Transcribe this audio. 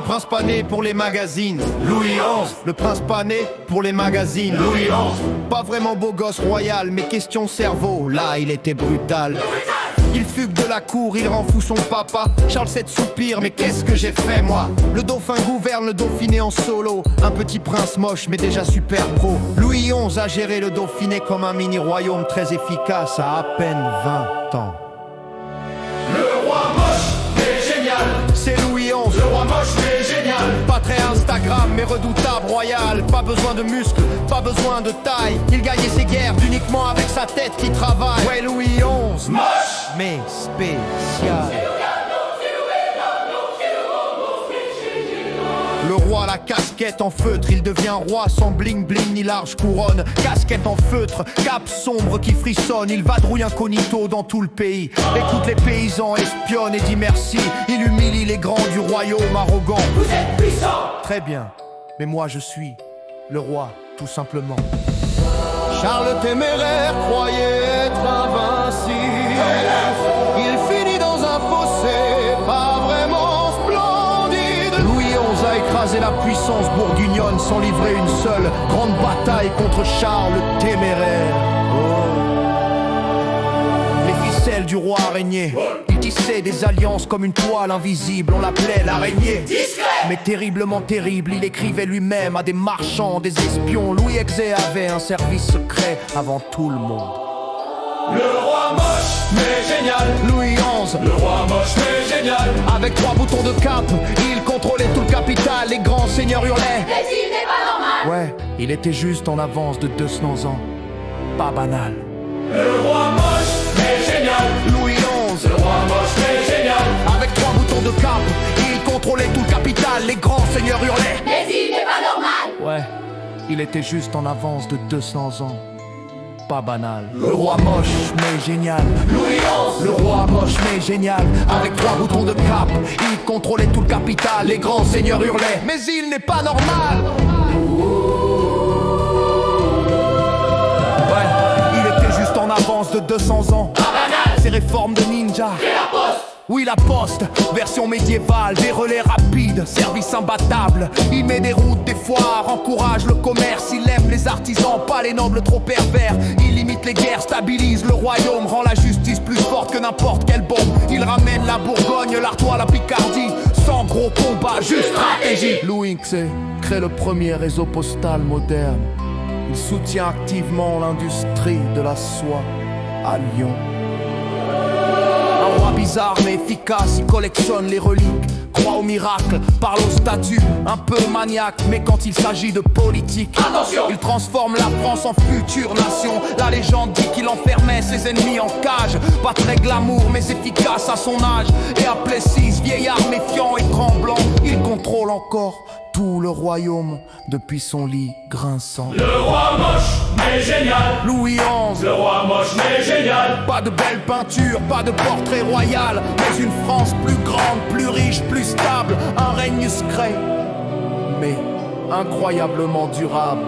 prince pas né pour les magazines. Louis XI. Le prince pas né pour les magazines. Louis XI. Pas vraiment beau gosse royal, mais question cerveau, là il était brutal. Il fugue de la cour, il rend fou son papa. Charles VII soupire, mais qu'est-ce que j'ai fait moi? Le dauphin gouverne le Dauphiné en solo. Un petit prince moche, mais déjà super pro. Louis XI a géré le Dauphiné comme un mini-royaume très efficace à peine 20 ans. Le roi moche, mais génial. C'est Louis XI. Le roi moche, mais génial. Pas très Instagram, mais redoutable, royal. Pas besoin de muscles, pas besoin de taille. Il gagnait ses guerres uniquement avec sa tête qui travaille. Ouais, Louis XI, moche, mais spécial. Le roi, la casquette en feutre, il devient roi sans bling bling ni large couronne. Casquette en feutre, cap sombre qui frissonne, il vadrouille incognito dans tout le pays. Écoute les paysans, espionne et dit merci. Il humilie les grands du royaume arrogant. Vous êtes puissant. Très bien, mais moi je suis le roi, tout simplement. Charles le Téméraire croyait être invincible. Il finit dans un fossé, pas vraiment splendide. Louis XI a écrasé la puissance bourguignonne sans livrer une seule grande bataille contre Charles le Téméraire. Les ficelles du roi araignée, il tissait des alliances comme une toile invisible, on l'appelait l'araignée. Discret. Mais terriblement terrible, il écrivait lui-même à des marchands, des espions. Louis XI avait un service secret avant tout le monde. Le roi moche, mais génial. Louis XI, Le roi moche, mais génial. avec 3 boutons de cap, il contrôlait tout le capital. Les grands seigneurs hurlaient. Mais il n'est pas normal. Ouais, il était juste en avance de 200 ans. Pas banal. Le roi moche, mais génial. Louis XI, Le roi moche, mais génial. avec 3 boutons de cap, il contrôlait tout le capital. Les grands seigneurs hurlaient. Mais il n'est pas normal. Ouais, il était juste en avance de 200 ans. Pas banal. Le roi moche mais génial. Louis XI. Le roi moche mais génial. Avec 3 boutons de cap, il contrôlait tout le capital. Les grands seigneurs hurlaient. Mais il n'est pas normal. Ouais, il était juste en avance de 200 ans. Ses réformes de ninja. Et la poste. Oui, la poste, version médiévale, des relais rapides, service imbattable. Il met des routes, des foires, encourage le commerce. Il aime les artisans, pas les nobles trop pervers. Il limite les guerres, stabilise le royaume, rend la justice plus forte que n'importe quelle bombe. Il ramène la Bourgogne, l'Artois, la Picardie, sans gros combat, juste stratégie. Louis XI crée le premier réseau postal moderne. Il soutient activement l'industrie de la soie à Lyon. Un roi bizarre mais efficace, il collectionne les reliques, croit au miracle, parle aux statues, un peu maniaque, mais quand il s'agit de politique, Attention. il transforme la France en future nation. La légende dit qu'il enfermait ses ennemis en cage, pas très glamour mais efficace à son âge. Et à Plessis, vieillard méfiant et tremblant, il contrôle encore tout le royaume depuis son lit grinçant. Le roi moche, mais génial. Louis XI, Le roi moche, mais génial. pas de belles peintures, pas de portrait royal, mais une France plus grande, plus riche, plus stable, un règne secret, mais incroyablement durable.